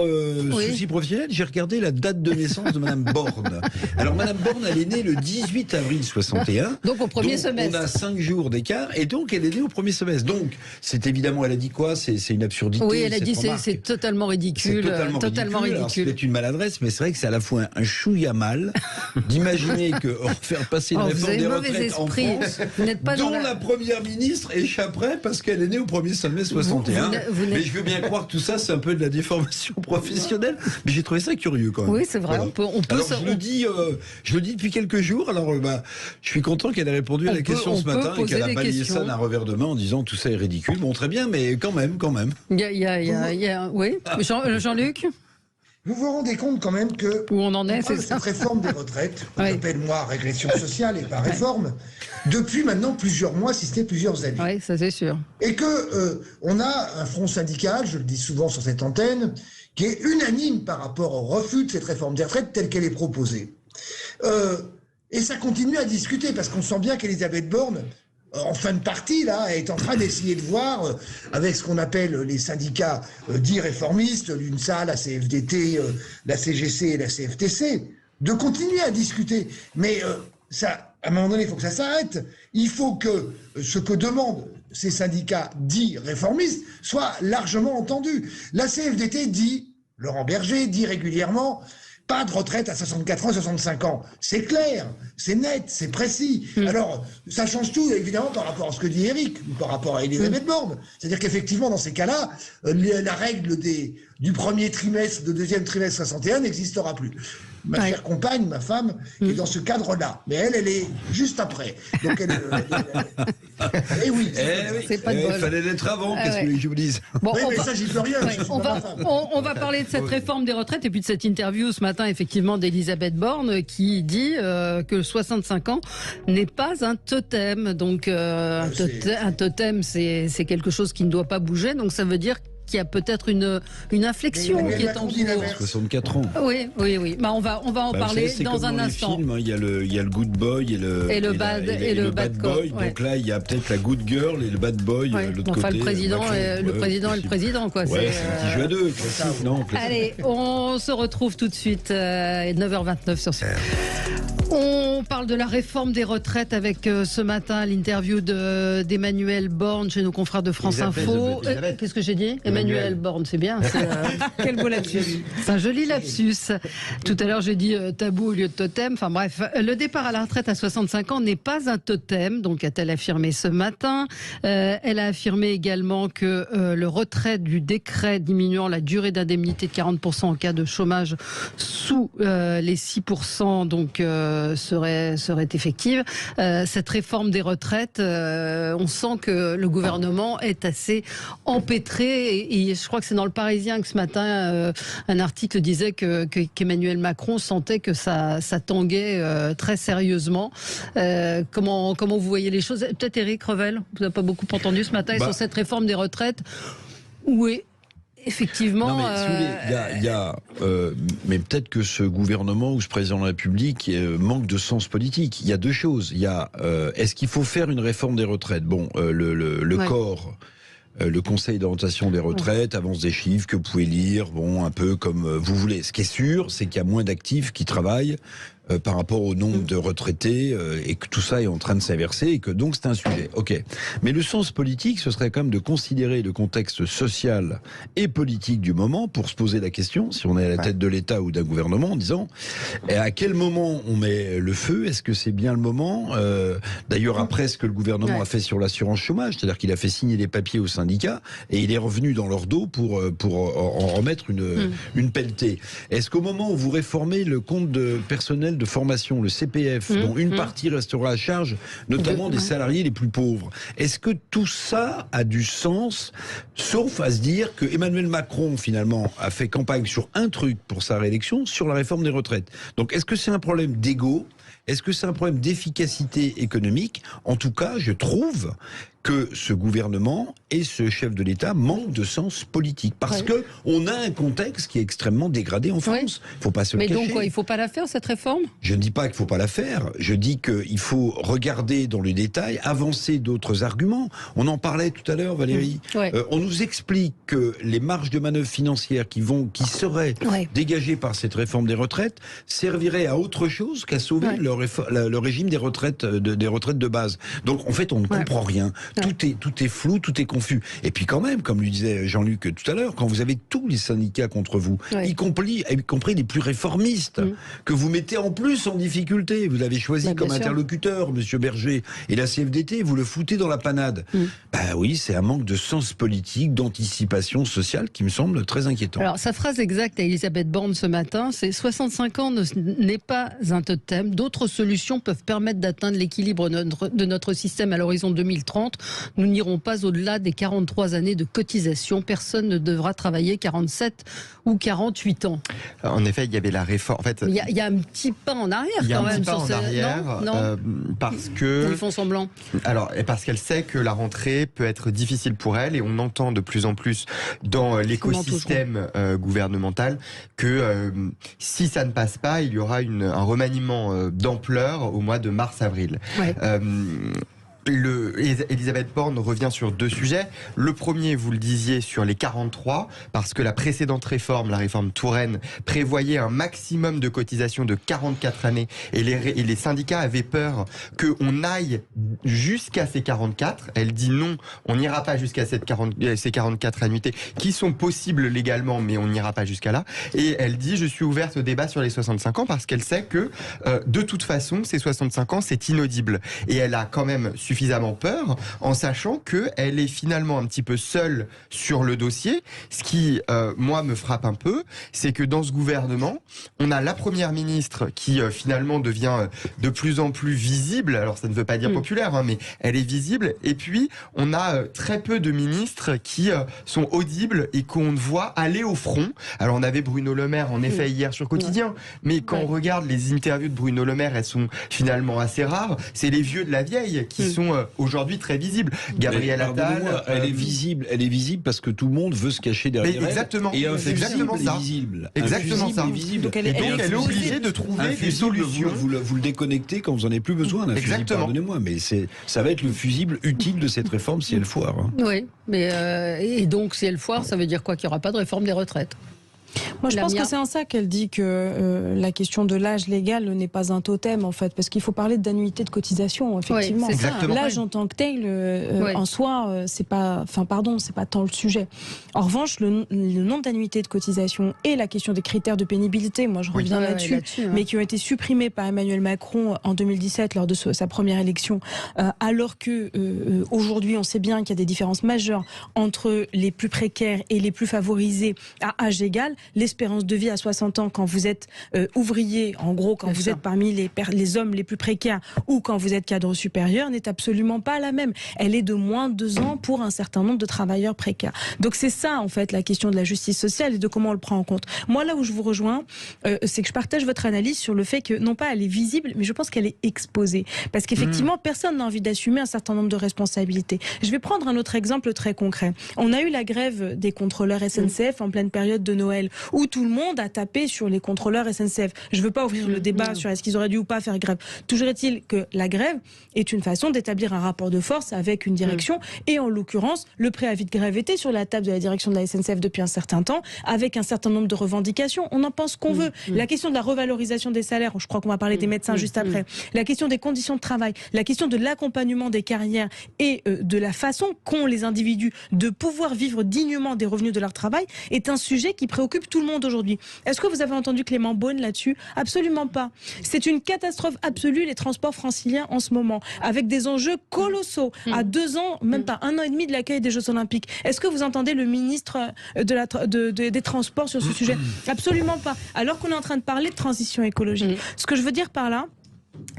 souci professionnel, j'ai regardé la date de naissance de Madame Borne. Alors, Madame Borne, elle est née le 18 avril 61. Donc au premier semestre. On a 5 jours d'écart, et donc elle est née au premier semestre. Donc, c'est évidemment, elle a dit quoi? C'est une absurdité. Oui, elle a dit, c'est totalement ridicule. C'est totalement ridicule. C'est une maladresse, mais c'est vrai que c'est à la fois un chouïa mal d'imaginer que faire passer une réforme des retraites en France, dont la première ministre échapperait parce qu'elle est née au premier semestre 61. Mais je veux bien croire que tout ça, c'est un peu de la déformation professionnelle, mais j'ai trouvé ça curieux quand même. Oui, c'est vrai. Voilà. Je le dis depuis quelques jours. Alors, je suis content qu'elle ait répondu à la question ce matin et qu'elle a balayé ça d'un revers de main en disant tout ça est ridicule. Bon, très bien, mais quand même. Oui, Jean-Luc. Vous vous rendez compte quand même que où on en est, c'est ça. Cette réforme des retraites, on appelle moi régression sociale et pas réforme, depuis maintenant plusieurs mois, si ce n'est plusieurs années. Oui, ça c'est sûr. Et que on a un front syndical, je le dis souvent sur cette antenne, qui est unanime par rapport au refus de cette réforme des retraites telle qu'elle est proposée. Et ça continue à discuter parce qu'on sent bien qu'Elisabeth Borne, en fin de partie, là, est en train d'essayer de voir, avec ce qu'on appelle les syndicats dits réformistes, l'UNSA, la CFDT, la CGC et la CFTC, de continuer à discuter. Mais ça, à un moment donné, il faut que ça s'arrête. Il faut que ce que demandent ces syndicats dits réformistes soit largement entendu. La CFDT dit, Laurent Berger dit régulièrement, pas de retraite à 64 ans, 65 ans. C'est clair, c'est net, c'est précis. Alors, ça change tout, évidemment, par rapport à ce que dit Éric, ou par rapport à Elisabeth Borne. C'est-à-dire qu'effectivement, dans ces cas-là, la règle du premier trimestre, de deuxième trimestre 61 n'existera plus. Ma chère compagne, ma femme, est dans ce cadre-là. Mais elle est juste après. Donc eh oui. C'est pas de bol. Il fallait l'être avant, qu'est-ce que je vous dise. Bon, mais ça, j'y peux rien. On va parler de cette réforme des retraites et puis de cette interview ce matin, effectivement, d'Elisabeth Borne qui dit que 65 ans n'est pas un totem. Donc, un totem, c'est quelque chose qui ne doit pas bouger. Donc, ça veut dire qu'il y a peut-être une inflexion qui est en cours. 64 ans. Oui. Bah, on va en parler dans un instant. Films, hein, il y a le good boy et le bad boy. Donc là, il y a peut-être la good girl et le bad boy de l'autre côté. Le président et le président, quoi. Ouais, c'est un petit jeu à deux. Allez, on se retrouve tout de suite à 9h29 sur ce. On parle de la réforme des retraites avec ce matin l'interview d'Emmanuel Borne chez nos confrères de France Info. Qu'est-ce que j'ai dit? Emmanuel Borne, c'est bien. Quel beau lapsus. C'est un joli lapsus. Tout à l'heure, j'ai dit tabou au lieu de totem. Enfin bref, le départ à la retraite à 65 ans n'est pas un totem, donc a-t-elle affirmé ce matin. Elle a affirmé également que le retrait du décret diminuant la durée d'indemnité de 40% en cas de chômage sous les 6%, donc serait effective. Cette réforme des retraites, on sent que le gouvernement est assez empêtré et je crois que c'est dans le Parisien que ce matin un article disait qu'Emmanuel Macron sentait que ça tanguait très sérieusement. Comment vous voyez les choses? Peut-être Éric Revel, vous n'avez pas beaucoup entendu ce matin sur cette réforme des retraites. Oui. Effectivement. Non, mais, mais peut-être que ce gouvernement ou ce président de la République manque de sens politique. Il y a deux choses. Il y a est-ce qu'il faut faire une réforme des retraites? Bon, le corps. Le Conseil d'orientation des retraites avance des chiffres que vous pouvez lire, bon, un peu comme vous voulez. Ce qui est sûr, c'est qu'il y a moins d'actifs qui travaillent par rapport au nombre de retraités et que tout ça est en train de s'inverser et que donc c'est un sujet. Ok. Mais le sens politique, ce serait quand même de considérer le contexte social et politique du moment pour se poser la question, si on est à la tête de l'État ou d'un gouvernement, en disant à quel moment on met le feu. Est-ce que c'est bien le moment d'ailleurs, après ce que le gouvernement a fait sur l'assurance chômage, c'est-à-dire qu'il a fait signer les papiers aux syndicats et il est revenu dans leur dos pour en remettre une pelletée. Est-ce qu'au moment où vous réformez le compte de personnel de formation, le CPF, dont une partie restera à charge, notamment des salariés les plus pauvres, est-ce que tout ça a du sens, sauf à se dire que Emmanuel Macron, finalement, a fait campagne sur un truc pour sa réélection, sur la réforme des retraites. Donc, est-ce que c'est un problème d'ego ? Est-ce que c'est un problème d'efficacité économique ? En tout cas, je trouve que ce gouvernement et ce chef de l'État manquent de sens politique. Parce que on a un contexte qui est extrêmement dégradé en France. Il ne faut pas se le cacher. Mais donc, quoi, il ne faut pas la faire, cette réforme ? Je ne dis pas qu'il ne faut pas la faire. Je dis qu'il faut regarder dans le détail, avancer d'autres arguments. On en parlait tout à l'heure, Valérie. On nous explique que les marges de manœuvre financières qui seraient dégagées par cette réforme des retraites serviraient à autre chose qu'à sauver le régime des retraites de base. Donc, en fait, on ne comprend rien. Tout est flou, tout est confus. Et puis quand même, comme lui disait Jean-Luc tout à l'heure, quand vous avez tous les syndicats contre vous, y compris les plus réformistes, que vous mettez en plus en difficulté, vous l'avez choisi comme interlocuteur, Monsieur Berger, et la CFDT, vous le foutez dans la panade. Oui, c'est un manque de sens politique, d'anticipation sociale qui me semble très inquiétant. Alors, sa phrase exacte à Elisabeth Borne ce matin, c'est « 65 ans n'est pas un totem. D'autres solutions peuvent permettre d'atteindre l'équilibre de notre système à l'horizon 2030. Nous n'irons pas au-delà des 43 années de cotisation. Personne ne devra travailler 47 ou 48 ans. » En effet, il y avait la réforme. En fait, il y a un petit pas en arrière quand même. Il y a un petit pas en arrière, parce que... Ils font semblant. Alors, parce qu'elle sait que la rentrée peut être difficile pour elle, et on entend de plus en plus dans l'écosystème gouvernemental que si ça ne passe pas, il y aura un remaniement d'ampleur au mois de mars-avril. Elisabeth Borne revient sur deux sujets. Le premier, vous le disiez, sur les 43, parce que la précédente réforme, la réforme Touraine, prévoyait un maximum de cotisation de 44 années, et les syndicats avaient peur qu'on aille jusqu'à ces 44. Elle dit non, on n'ira pas jusqu'à ces 44 annuités, qui sont possibles légalement, mais on n'ira pas jusqu'à là. Et elle dit, je suis ouverte au débat sur les 65 ans, parce qu'elle sait que, de toute façon, ces 65 ans, c'est inaudible. Et elle a quand même suffisamment peur, en sachant qu'elle est finalement un petit peu seule sur le dossier. Ce qui, moi, me frappe un peu, c'est que dans ce gouvernement, on a la première ministre qui, finalement, devient de plus en plus visible. Alors, ça ne veut pas dire populaire, mais elle est visible. Et puis, on a très peu de ministres qui sont audibles et qu'on voit aller au front. Alors, on avait Bruno Le Maire, en effet, hier sur Quotidien. Mais quand on regarde les interviews de Bruno Le Maire, elles sont finalement assez rares. C'est les vieux de la vieille qui sont aujourd'hui très visibles. Gabriel Attal, elle est visible parce que tout le monde veut se cacher derrière elle. Exactement. Et un exactement fusible ça. est visible. Exactement ça. Donc elle est obligée de trouver des solutions. Vous le déconnectez quand vous en avez plus besoin. Exactement. Pardonnez-moi, mais ça va être le fusible utile de cette réforme si elle foire. Oui, mais et donc si elle foire, ça veut dire quoi ? Qu'il n'y aura pas de réforme des retraites. Moi, je pense que c'est en ça qu'elle dit que la question de l'âge légal n'est pas un totem, en fait, parce qu'il faut parler d'annuité de cotisation, effectivement. L'âge en tant que tel, en soi, c'est pas tant le sujet. En revanche, le nombre d'annuités de cotisation et la question des critères de pénibilité, moi je reviens là-dessus, mais qui ont été supprimés par Emmanuel Macron en 2017 lors de sa première élection, alors que aujourd'hui, on sait bien qu'il y a des différences majeures entre les plus précaires et les plus favorisés à âge égal. L'espérance de vie à 60 ans quand vous êtes ouvrier, en gros quand vous êtes parmi les hommes les plus précaires ou quand vous êtes cadre supérieur, n'est absolument pas la même. Elle est de moins de 2 ans pour un certain nombre de travailleurs précaires. Donc c'est ça en fait la question de la justice sociale et de comment on le prend en compte. Moi là où je vous rejoins, c'est que je partage votre analyse sur le fait que non pas elle est visible, mais je pense qu'elle est exposée. Parce qu'effectivement personne n'a envie d'assumer un certain nombre de responsabilités. Je vais prendre un autre exemple très concret. On a eu la grève des contrôleurs SNCF en pleine période de Noël, où tout le monde a tapé sur les contrôleurs SNCF. Je ne veux pas ouvrir le débat sur est-ce qu'ils auraient dû ou pas faire grève. Toujours est-il que la grève est une façon d'établir un rapport de force avec une direction, et en l'occurrence, le préavis de grève était sur la table de la direction de la SNCF depuis un certain temps, avec un certain nombre de revendications. On en pense qu'on veut. La question de la revalorisation des salaires, je crois qu'on va parler des médecins juste après, la question des conditions de travail, la question de l'accompagnement des carrières et de la façon qu'ont les individus de pouvoir vivre dignement des revenus de leur travail est un sujet qui préoccupe tout le monde aujourd'hui. Est-ce que vous avez entendu Clément Beaune là-dessus? Absolument pas. C'est une catastrophe absolue, les transports franciliens en ce moment, avec des enjeux colossaux, à 2 ans, même pas 1 an et demi de l'accueil des Jeux Olympiques. Est-ce que vous entendez le ministre des Transports sur ce sujet? Absolument pas. Alors qu'on est en train de parler de transition écologique. Ce que je veux dire par là,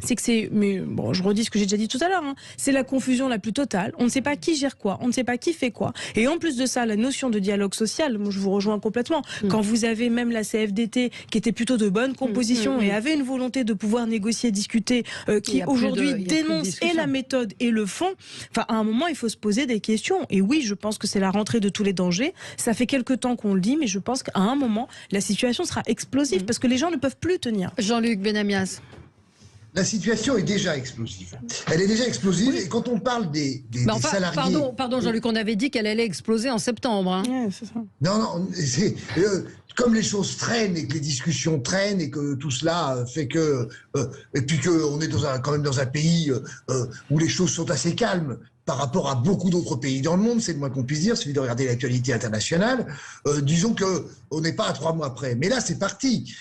c'est que mais bon, je redis ce que j'ai déjà dit tout à l'heure, c'est la confusion la plus totale. On ne sait pas qui gère quoi, on ne sait pas qui fait quoi. Et en plus de ça, la notion de dialogue social, moi je vous rejoins complètement. Quand vous avez même la CFDT qui était plutôt de bonne composition et avait une volonté de pouvoir négocier, discuter, qui aujourd'hui dénonce et la méthode et le fond, enfin à un moment il faut se poser des questions. Et oui, je pense que c'est la rentrée de tous les dangers. Ça fait quelque temps qu'on le dit, mais je pense qu'à un moment la situation sera explosive parce que les gens ne peuvent plus tenir. Jean-Luc Benamias. La situation est déjà explosive. Elle est déjà explosive et quand on parle des salariés... Pardon Jean-Luc, on avait dit qu'elle allait exploser en septembre. Ouais, c'est ça. Non, c'est... comme les choses traînent et que les discussions traînent et que tout cela fait que... et puis qu'on est quand même dans un pays où les choses sont assez calmes par rapport à beaucoup d'autres pays dans le monde, c'est le moins qu'on puisse dire, celui de regarder l'actualité internationale. Disons qu'on n'est pas à 3 mois près. Mais là, c'est parti.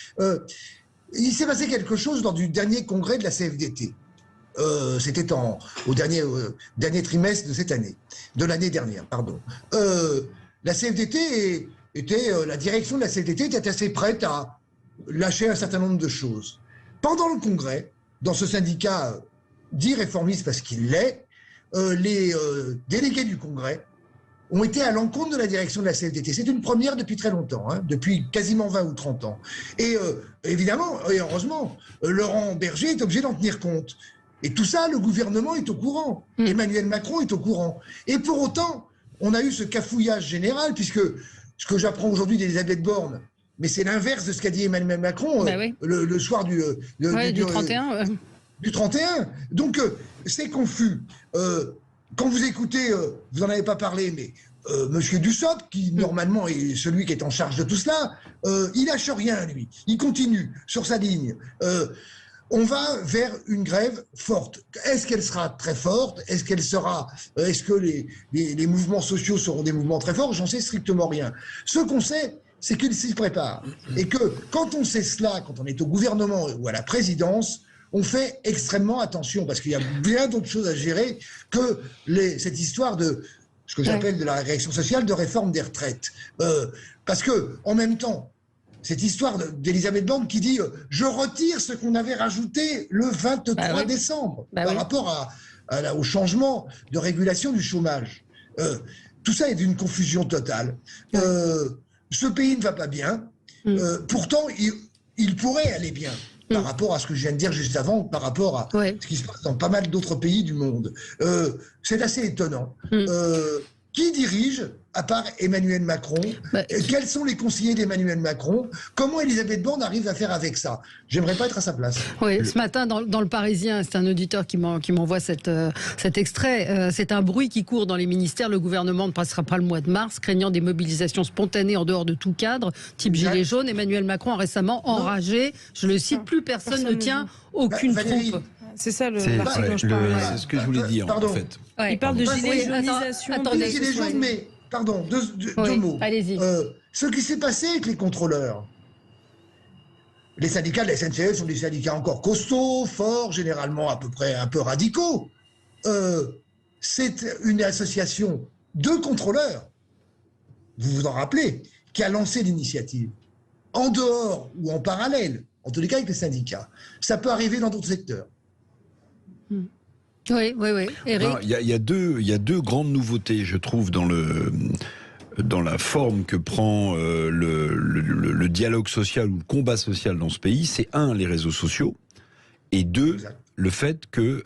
Il s'est passé quelque chose lors du dernier congrès de la CFDT. C'était au dernier trimestre de cette année, de l'année dernière, pardon. La CFDT la direction de la CFDT était assez prête à lâcher un certain nombre de choses. Pendant le congrès, dans ce syndicat dit réformiste parce qu'il l'est, les délégués du congrès ont été à l'encontre de la direction de la CFDT. C'est une première depuis très longtemps, depuis quasiment 20 ou 30 ans. Et évidemment, et heureusement, Laurent Berger est obligé d'en tenir compte. Et tout ça, le gouvernement est au courant. Emmanuel Macron est au courant. Et pour autant, on a eu ce cafouillage général, puisque ce que j'apprends aujourd'hui d'Elisabeth Borne, mais c'est l'inverse de ce qu'a dit Emmanuel Macron le soir du 31. Du 31. Donc, c'est confus. Quand vous écoutez, vous n'en avez pas parlé, mais Monsieur Dussopt, qui normalement est celui qui est en charge de tout cela, il lâche rien, lui. Il continue sur sa ligne. On va vers une grève forte. Est-ce qu'elle sera très forte? Est-ce que les mouvements sociaux seront des mouvements très forts? J'en sais strictement rien. Ce qu'on sait, c'est qu'ils s'y préparent. Et que quand on sait cela, quand on est au gouvernement ou à la présidence, on fait extrêmement attention parce qu'il y a bien d'autres choses à gérer que cette histoire de ce que j'appelle de la réaction sociale, de réforme des retraites. Parce que, en même temps, cette histoire d'Elisabeth Borne qui dit « Je retire ce qu'on avait rajouté le 23 décembre par rapport au changement de régulation du chômage. » Tout ça est d'une confusion totale. Ce pays ne va pas bien. Pourtant, il pourrait aller bien. Par rapport à ce que je viens de dire juste avant, par rapport à ce qui se passe dans pas mal d'autres pays du monde. C'est assez étonnant. Qui dirige, à part Emmanuel Macron? Quels sont les conseillers d'Emmanuel Macron? Comment Elisabeth Borne arrive à faire avec ça? J'aimerais pas être à sa place. Oui, ce matin, dans Le Parisien, c'est un auditeur qui m'envoie cet extrait. C'est un bruit qui court dans les ministères. Le gouvernement ne passera pas le mois de mars, craignant des mobilisations spontanées en dehors de tout cadre, type gilet jaune. Emmanuel Macron a récemment enragé, je le cite, plus personne ne tient aucune troupe. C'est ça l'article dont je parle. C'est ce que je voulais dire, en fait. Il parle de gilet jaunisation. Attendez, gilet jaune, mais, pardon, deux mots. Allez-y. Ce qui s'est passé avec les contrôleurs, les syndicats de la SNCF sont des syndicats encore costauds, forts, généralement à peu près un peu radicaux. C'est une association de contrôleurs, vous vous en rappelez, qui a lancé l'initiative. En dehors ou en parallèle, en tous les cas avec les syndicats. Ça peut arriver dans d'autres secteurs. Oui. Éric ? Il y a deux grandes nouveautés, je trouve, dans la forme que prend le dialogue social ou le combat social dans ce pays. C'est 1, les réseaux sociaux, et 2, le fait que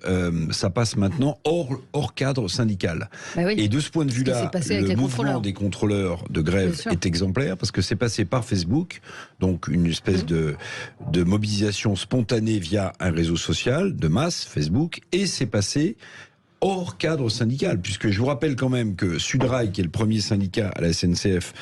ça passe maintenant hors cadre syndical. Bah oui. Et de ce point de vue-là, le mouvement des contrôleurs de grève est exemplaire parce que c'est passé par Facebook, donc une espèce de mobilisation spontanée via un réseau social de masse, Facebook, et c'est passé hors cadre syndical, puisque je vous rappelle quand même que Sudrail, qui est le premier syndicat à la SNCF,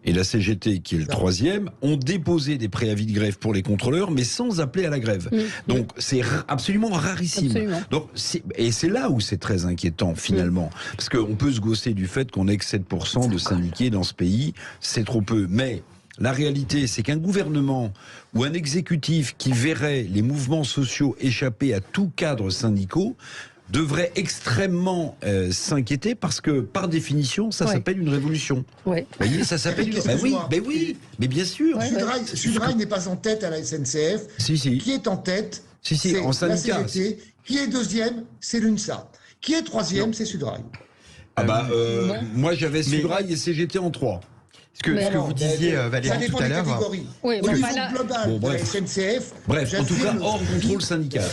et la CGT, qui est le troisième, ont déposé des préavis de grève pour les contrôleurs, mais sans appeler à la grève. Donc c'est absolument rarissime. Absolument. Donc, et c'est là où c'est très inquiétant, finalement. Parce qu'on peut se gausser du fait qu'on ait que 7% de syndiqués dans ce pays, c'est trop peu. Mais la réalité, c'est qu'un gouvernement ou un exécutif qui verrait les mouvements sociaux échapper à tout cadre syndicaux devrait extrêmement s'inquiéter parce que, par définition, ça s'appelle une révolution. Ouais. Vous voyez, ça s'appelle... oui, mais bien sûr. Sudrail n'est pas en tête à la SNCF. Qui est en tête, c'est en syndicat. La CGT. Qui est deuxième, c'est l'UNSA. Qui est troisième, c'est Sudrail. Moi, j'avais Sudrail et CGT en 3. Ce que vous disiez, Valérie, tout à l'heure. Oui, au niveau global de la SNCF. Bref, en tout cas, hors contrôle syndical.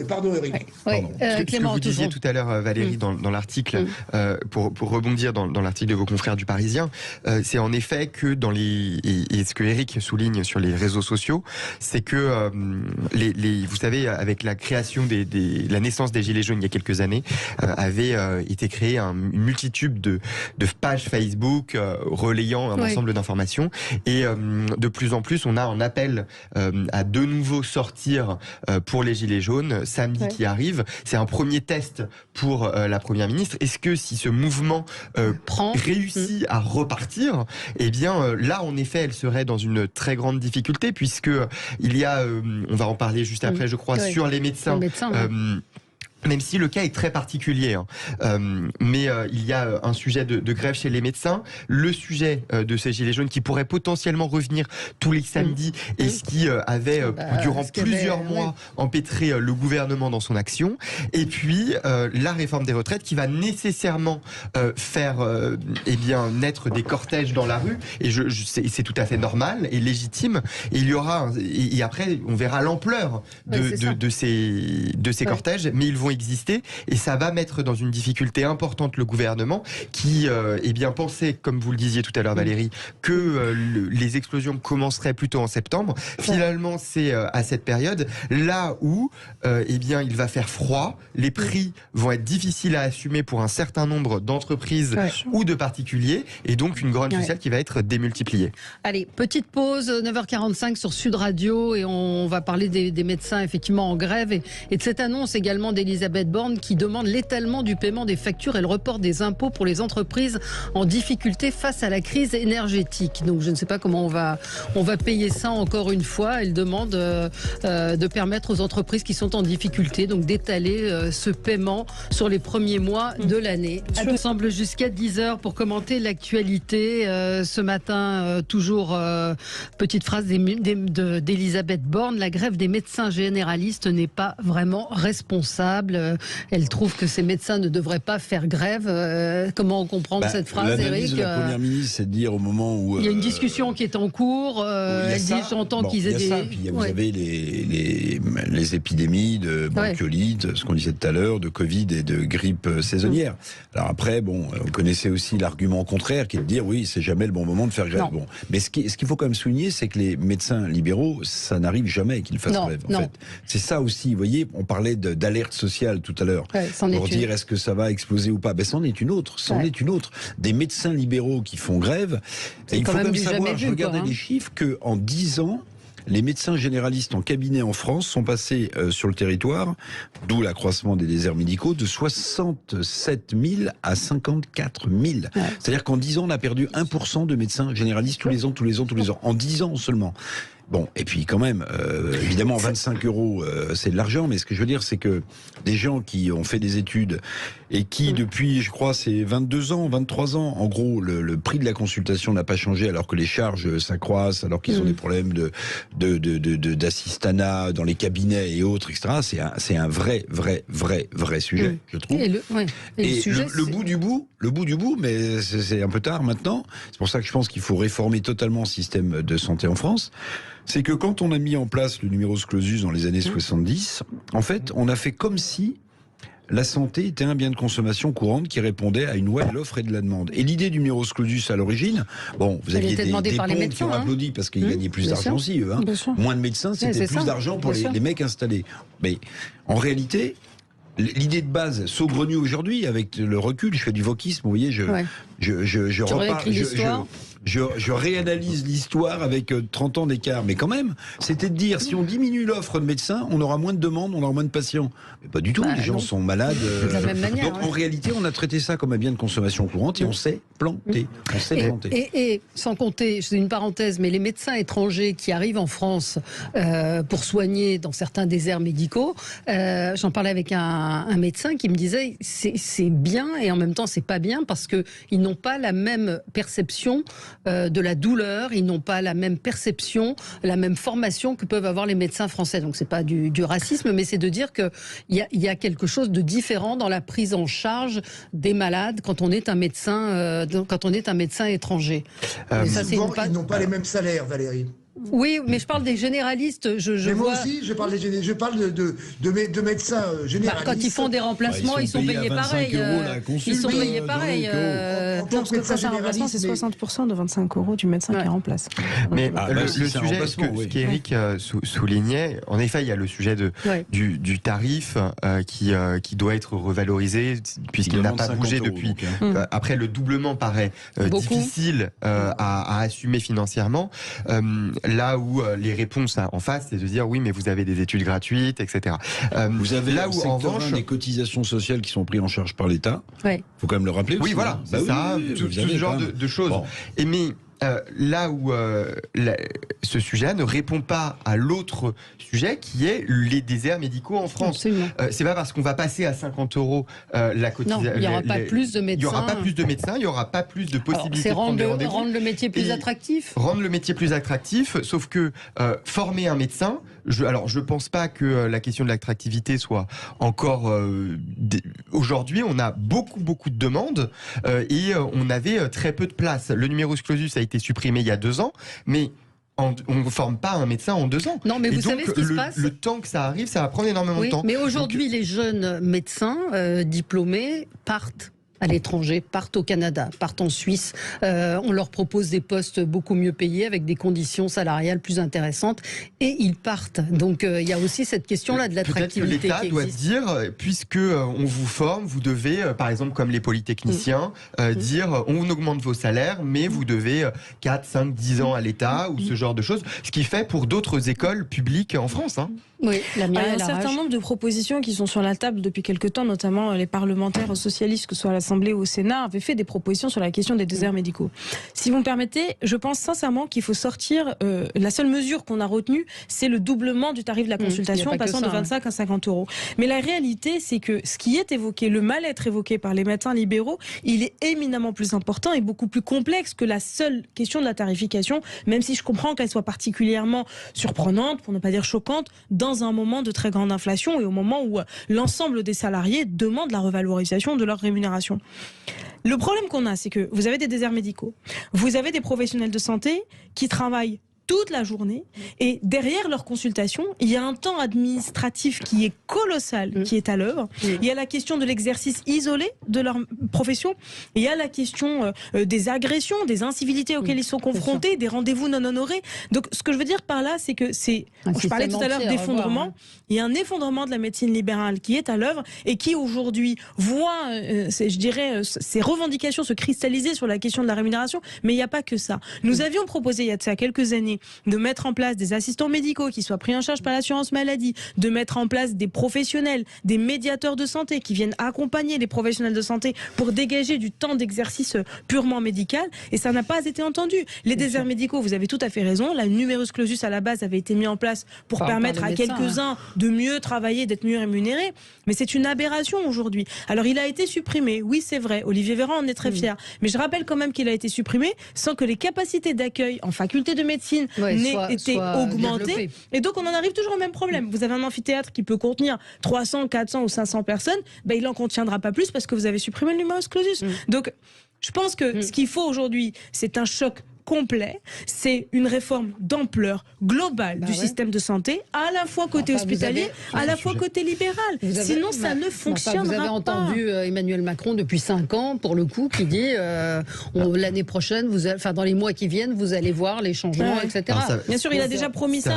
Pardon, Eric. Ce que vous disiez tout à l'heure, Valérie, dans l'article, pour rebondir dans l'article de vos confrères du Parisien, c'est en effet que et ce que Eric souligne sur les réseaux sociaux, c'est que vous savez, avec la création la naissance des Gilets jaunes il y a quelques années, avait été créée une multitude de pages Facebook relayant un ensemble d'informations, et de plus en plus on a un appel à de nouveau sortir pour les Gilets jaunes samedi qui arrive. C'est un premier test pour la Première ministre. Est-ce que si ce mouvement réussit à repartir, eh bien là en effet elle serait dans une très grande difficulté, puisque il y a, on va en parler juste après je crois, sur les médecins. Même si le cas est très particulier, mais il y a un sujet de grève chez les médecins, le sujet de ces Gilets jaunes qui pourrait potentiellement revenir tous les samedis, et ce qui avait durant plusieurs mois empêtré le gouvernement dans son action, et puis la réforme des retraites qui va nécessairement faire naître des cortèges dans la rue, et c'est tout à fait normal et légitime, et il y aura et après on verra l'ampleur de ces cortèges, mais ils vont exister, et ça va mettre dans une difficulté importante le gouvernement qui pensait, comme vous le disiez tout à l'heure Valérie, que les explosions commenceraient plutôt en septembre. Finalement c'est à cette période là où il va faire froid, les prix vont être difficiles à assumer pour un certain nombre d'entreprises ou de particuliers, et donc une grogne sociale qui va être démultipliée. Allez, petite pause, 9h45 sur Sud Radio, et on va parler des médecins effectivement en grève, et de cette annonce également d'Elisabeth Borne qui demande l'étalement du paiement des factures et le report des impôts pour les entreprises en difficulté face à la crise énergétique. Donc je ne sais pas comment on va payer ça encore une fois. Elle demande de permettre aux entreprises qui sont en difficulté donc d'étaler ce paiement sur les premiers mois de l'année. On semble jusqu'à 10h pour commenter l'actualité. Ce matin, toujours petite phrase d'Elisabeth Borne, la grève des médecins généralistes n'est pas vraiment responsable. Elle trouve que ces médecins ne devraient pas faire grève. Comment comprendre cette phrase, Eric? De la Première ministre, c'est de dire au moment où... il y a une discussion qui est en cours. Elle dit, j'entends qu'ils aient des... Puis vous avez les épidémies de bronchiolite, ce qu'on disait tout à l'heure, de Covid et de grippe saisonnière. Alors après, vous connaissez aussi l'argument contraire qui est de dire, oui, c'est jamais le bon moment de faire grève. Bon. Mais ce qu'il faut quand même souligner, c'est que les médecins libéraux, ça n'arrive jamais qu'ils fassent grève. En fait. C'est ça aussi, vous voyez, on parlait d'alerte sociale tout à l'heure, pour dire est-ce que ça va exploser ou pas. C'en est une autre, Des médecins libéraux qui font grève, et il faut quand même savoir, je regardais les chiffres, qu'en 10 ans, les médecins généralistes en cabinet en France sont passés sur le territoire, d'où l'accroissement des déserts médicaux, de 67 000 à 54 000. C'est-à-dire qu'en 10 ans, on a perdu 1% de médecins généralistes tous les ans. En 10 ans seulement. Bon, et puis quand même, évidemment, 25 €, c'est de l'argent, mais ce que je veux dire, c'est que des gens qui ont fait des études et qui, depuis, je crois, c'est 22 ans, 23 ans, en gros, le prix de la consultation n'a pas changé, alors que les charges s'accroissent, alors qu'ils ont des problèmes d'assistanat dans les cabinets et autres, etc. C'est un vrai sujet, je trouve. Et le bout du bout, mais c'est un peu tard maintenant. C'est pour ça que je pense qu'il faut réformer totalement le système de santé en France. C'est que quand on a mis en place le numerus clausus dans les années 70, en fait, on a fait comme si la santé était un bien de consommation courante qui répondait à une loi de l'offre et de la demande. Et l'idée du numerus clausus à l'origine, bon, vous aviez des pontes qui ont applaudi parce qu'ils gagnaient plus d'argent aussi, eux. Hein. Moins de médecins, c'était plus d'argent pour les mecs installés. Mais en réalité, l'idée de base, saugrenue aujourd'hui, avec le recul, je fais du wokisme, vous voyez, je réanalyse l'histoire avec 30 ans d'écart. Mais quand même, c'était de dire, si on diminue l'offre de médecins, on aura moins de demandes, on aura moins de patients. Mais pas du tout, les gens sont malades. De la même manière. Donc en réalité, on a traité ça comme un bien de consommation courante et on s'est planté. Et sans compter, c'est une parenthèse, mais les médecins étrangers qui arrivent en France pour soigner dans certains déserts médicaux, j'en parlais avec un médecin qui me disait c'est bien et en même temps c'est pas bien parce qu'ils n'ont pas la même perception de la douleur, ils n'ont pas la même perception, la même formation que peuvent avoir les médecins français. Donc c'est pas du racisme, mais c'est de dire qu'il y a quelque chose de différent dans la prise en charge des malades quand on est un médecin, étranger. Souvent, ils n'ont pas les mêmes salaires, Valérie. Oui, mais je parle des généralistes. Mais moi aussi, je parle de médecins généralistes. Quand ils font des remplacements, ils sont payés pareil. Ils sont payés pareil. Parce que quand c'est un remplacement, c'est 60% de 25 € du médecin qui remplace. Mais le sujet, ce qu'Éric soulignait, en effet, il y a le sujet du tarif qui doit être revalorisé puisqu'il n'a pas bougé depuis. Après, le doublement paraît difficile à assumer financièrement. Là où les réponses en face, c'est de dire oui, mais vous avez des études gratuites, etc. Vous avez là où en revanche des cotisations sociales qui sont prises en charge par l'État. Il faut quand même le rappeler. Oui, voilà, c'est ça, tout ce genre de choses. Bon. Mais là où ce sujet ne répond pas à l'autre sujet qui est les déserts médicaux en France. C'est pas parce qu'on va passer à 50 € la cotisation. Non, il n'y aura pas plus de médecins. Il n'y aura pas plus de médecins, il n'y aura pas plus de possibilités de prendre des rendez-vous. Rendre le métier plus attractif. Rendre le métier plus attractif, sauf que former un médecin, je pense pas que la question de l'attractivité soit encore... Aujourd'hui, on a beaucoup de demandes et on avait très peu de place. Le numerus clausus a été supprimé il y a 2 ans, mais on ne forme pas un médecin en 2 ans. Non, mais vous savez ce qui se passe. Le temps que ça arrive, ça va prendre énormément de temps. Mais aujourd'hui, les jeunes médecins diplômés partent à l'étranger, partent au Canada, partent en Suisse. On leur propose des postes beaucoup mieux payés avec des conditions salariales plus intéressantes et ils partent. Donc il y a aussi cette question-là de l'attractivité. Peut-être que l'État doit dire, puisque on vous forme, vous devez, par exemple comme les polytechniciens, dire on augmente vos salaires, mais vous devez 4, 5, 10 ans à l'État ou ce genre de choses. Ce qui fait pour d'autres écoles publiques en France. Oui, il y a un certain nombre de propositions qui sont sur la table depuis quelque temps, notamment les parlementaires socialistes, que ce soit à l'Assemblée ou au Sénat, avaient fait des propositions sur la question des déserts médicaux. Si vous me permettez, je pense sincèrement qu'il faut sortir... la seule mesure qu'on a retenue, c'est le doublement du tarif de la consultation, en passant de 25 à 50 €. Mais la réalité, c'est que ce qui est évoqué, le mal-être évoqué par les médecins libéraux, il est éminemment plus important et beaucoup plus complexe que la seule question de la tarification, même si je comprends qu'elle soit particulièrement surprenante, pour ne pas dire choquante, dans un moment de très grande inflation et au moment où l'ensemble des salariés demandent la revalorisation de leur rémunération. Le problème qu'on a, c'est que vous avez des déserts médicaux, vous avez des professionnels de santé qui travaillent toute la journée et derrière leur consultation, il y a un temps administratif qui est colossal, qui est à l'œuvre. Il y a la question de l'exercice isolé de leur profession, il y a la question des agressions, des incivilités auxquelles ils sont confrontés, des rendez-vous non honorés. Donc ce que je veux dire par là, c'est que je parlais tout à l'heure d'effondrement, il y a un effondrement de la médecine libérale qui est à l'œuvre et qui aujourd'hui voit, je dirais, ses revendications se cristalliser sur la question de la rémunération, mais il n'y a pas que ça. Nous avions proposé il y a de ça quelques années de mettre en place des assistants médicaux qui soient pris en charge par l'assurance maladie, de mettre en place des professionnels, des médiateurs de santé qui viennent accompagner les professionnels de santé pour dégager du temps d'exercice purement médical, et ça n'a pas été entendu. Les déserts médicaux, vous avez tout à fait raison, la numerus clausus à la base avait été mis en place pour permettre à quelques-uns de mieux travailler, d'être mieux rémunérés, mais c'est une aberration aujourd'hui. Alors il a été supprimé, oui c'est vrai, Olivier Véran en est très fier, mais je rappelle quand même qu'il a été supprimé sans que les capacités d'accueil en faculté de médecine n'aient été augmentées. Et donc on en arrive toujours au même problème. Vous avez un amphithéâtre qui peut contenir 300, 400 ou 500 personnes, il n'en contiendra pas plus parce que vous avez supprimé le numerus clausus. Donc je pense que ce qu'il faut aujourd'hui, c'est un choc complet, c'est une réforme d'ampleur globale du système de santé, à la fois côté hospitalier, à la fois côté libéral. Sinon, ça ne fonctionnera pas. Vous avez entendu Emmanuel Macron depuis 5 ans, pour le coup, qui dit l'année prochaine, dans les mois qui viennent, vous allez voir les changements, etc. Bien sûr, il a déjà promis ça.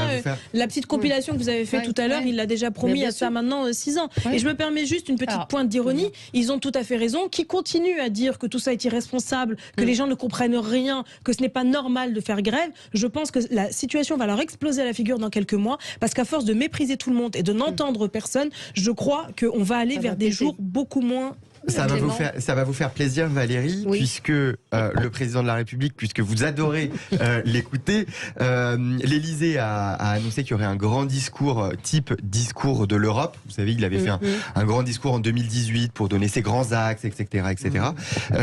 La petite compilation que vous avez fait tout à l'heure, il l'a déjà promis à ça maintenant 6 ans. Et je me permets juste une petite pointe d'ironie. Ils ont tout à fait raison. Qui continue à dire que tout ça est irresponsable, que les gens ne comprennent rien, que ce n'est pas normal de faire grève, je pense que la situation va leur exploser à la figure dans quelques mois, parce qu'à force de mépriser tout le monde et de n'entendre personne, je crois qu'on va aller vers des jours beaucoup moins... Ça va vous faire plaisir, Valérie, puisque le président de la République, puisque vous adorez l'écouter, l'Élysée a annoncé qu'il y aurait un grand discours type discours de l'Europe. Vous savez, il avait fait un grand discours en 2018 pour donner ses grands axes, etc. etc.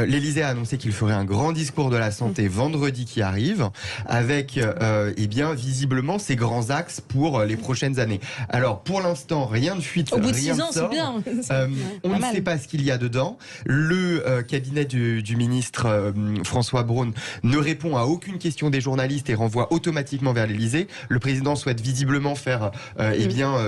L'Élysée a annoncé qu'il ferait un grand discours de la santé vendredi qui arrive, avec visiblement ses grands axes pour les prochaines années. Alors, pour l'instant, rien de fuite, au bout de rien 6 ans, c'est bien. On ne sait pas ce qu'il y a dedans. Le cabinet du ministre François Braun ne répond à aucune question des journalistes et renvoie automatiquement vers l'Élysée. Le président souhaite visiblement faire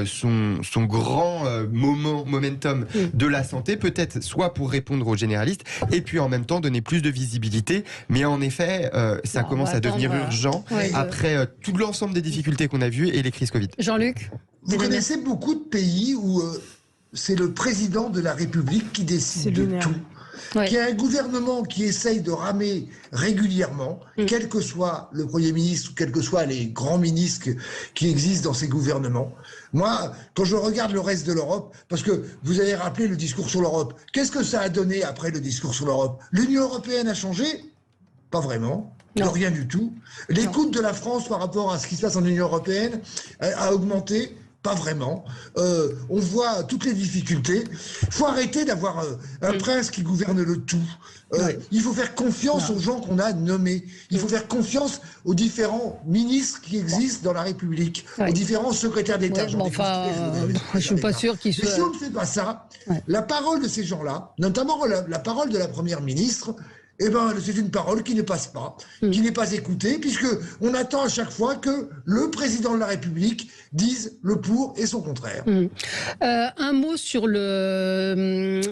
son grand momentum de la santé, peut-être soit pour répondre aux généralistes et puis en même temps donner plus de visibilité. Mais en effet, ça commence à devenir urgent après tout l'ensemble des difficultés qu'on a vues et les crises Covid. Jean-Luc, vous connaissez beaucoup de pays où c'est le président de la République qui décide de tout. Qu'il y a un gouvernement qui essaye de ramer régulièrement, quel que soit le Premier ministre ou quels que soient les grands ministres qui existent dans ces gouvernements. Moi, quand je regarde le reste de l'Europe, parce que vous avez rappelé le discours sur l'Europe, qu'est-ce que ça a donné après le discours sur l'Europe? L'Union européenne a changé? Pas vraiment. Rien du tout. L'écoute de la France par rapport à ce qui se passe en Union européenne a augmenté? Pas vraiment. On voit toutes les difficultés. Il faut arrêter d'avoir un prince qui gouverne le tout. Il faut faire confiance aux gens qu'on a nommés. Il faut faire confiance aux différents ministres qui existent dans la République, aux différents secrétaires d'État. Je ne suis pas sûr qu'ils soient... Mais si on ne fait pas ça, la parole de ces gens-là, notamment la parole de la Première ministre, c'est une parole qui ne passe pas, qui n'est pas écoutée, puisqu'on attend à chaque fois que le président de la République dise le pour et son contraire. Un mot sur le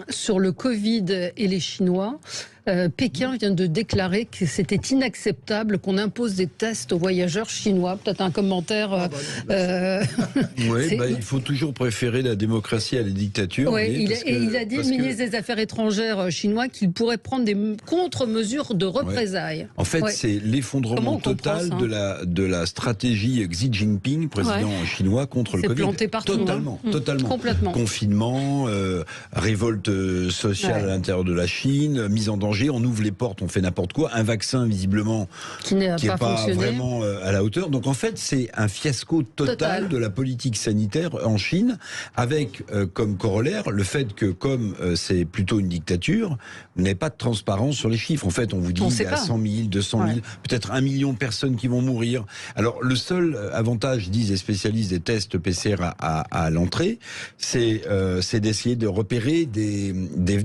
Covid et les Chinois. Pékin vient de déclarer que c'était inacceptable qu'on impose des tests aux voyageurs chinois. Peut-être un commentaire. Il faut toujours préférer la démocratie à la dictature. Il a dit, le ministre des Affaires étrangères chinois, qu'il pourrait prendre des contre-mesures de représailles. En fait, c'est l'effondrement total de la stratégie Xi Jinping, président chinois, contre le Covid. C'est planté partout. Totalement. Complètement. Confinement, révolte sociale à l'intérieur de la Chine, mise en danger. On ouvre les portes, on fait n'importe quoi. Un vaccin, visiblement, qui n'est pas vraiment à la hauteur. Donc, en fait, c'est un fiasco total de la politique sanitaire en Chine, avec comme corollaire le fait que, comme c'est plutôt une dictature, vous n'avez pas de transparence sur les chiffres. En fait, on vous dit il y a 100 000, 200 000, peut-être 1 million de personnes qui vont mourir. Alors, le seul avantage, disent les spécialistes des tests PCR à l'entrée, c'est d'essayer de repérer des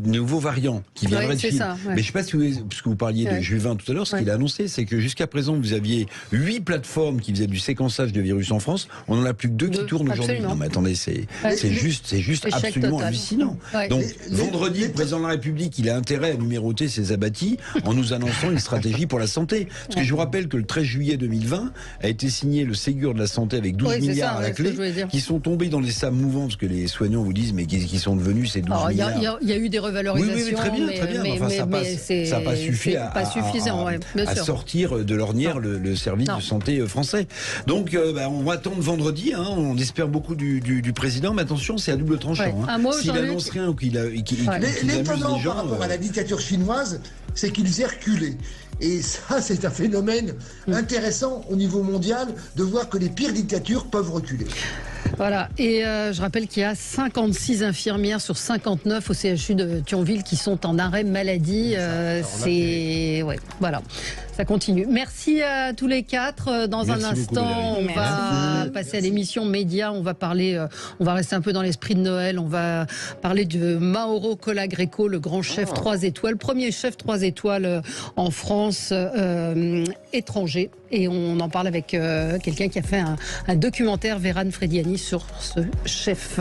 nouveaux variants qui viendraient de Chine. Mais je ne sais pas si puisque vous parliez de Juvin tout à l'heure, ce qu'il a annoncé, c'est que jusqu'à présent, vous aviez 8 plateformes qui faisaient du séquençage de virus en France. On n'en a plus que 2 qui tournent aujourd'hui. Non, mais attendez, c'est juste absolument hallucinant. Donc, vendredi, le président de la République, il a intérêt à numéroter ses abattis en nous annonçant une stratégie pour la santé. Parce que je vous rappelle que le 13 juillet 2020 a été signé le Ségur de la santé avec 12 milliards à la clé, qui sont tombés dans les sables mouvants, parce que les soignants vous disent, mais qui sont devenus ces 12 milliards. Il y a eu des revalorisations. Oui, très bien. Ça n'a pas suffi à sortir de l'ornière le service de santé français. Donc, on va attendre vendredi. On espère beaucoup du président, mais attention, c'est à double tranchant. S'il annonce rien ou qu'il amuse les gens... par rapport à la dictature chinoise, c'est qu'ils aient reculé. Et ça, c'est un phénomène intéressant au niveau mondial de voir que les pires dictatures peuvent reculer. Voilà, et je rappelle qu'il y a 56 infirmières sur 59 au CHU de Thionville qui sont en arrêt maladie. Voilà. Ça continue. Merci à tous les quatre. Dans un instant, on va passer à l'émission Média. On va parler, on va rester un peu dans l'esprit de Noël. On va parler de Mauro Colagreco, le grand chef 3 étoiles, premier chef 3 étoiles en France, étranger. Et on en parle avec quelqu'un qui a fait un documentaire, Vérane Frediani, sur ce chef.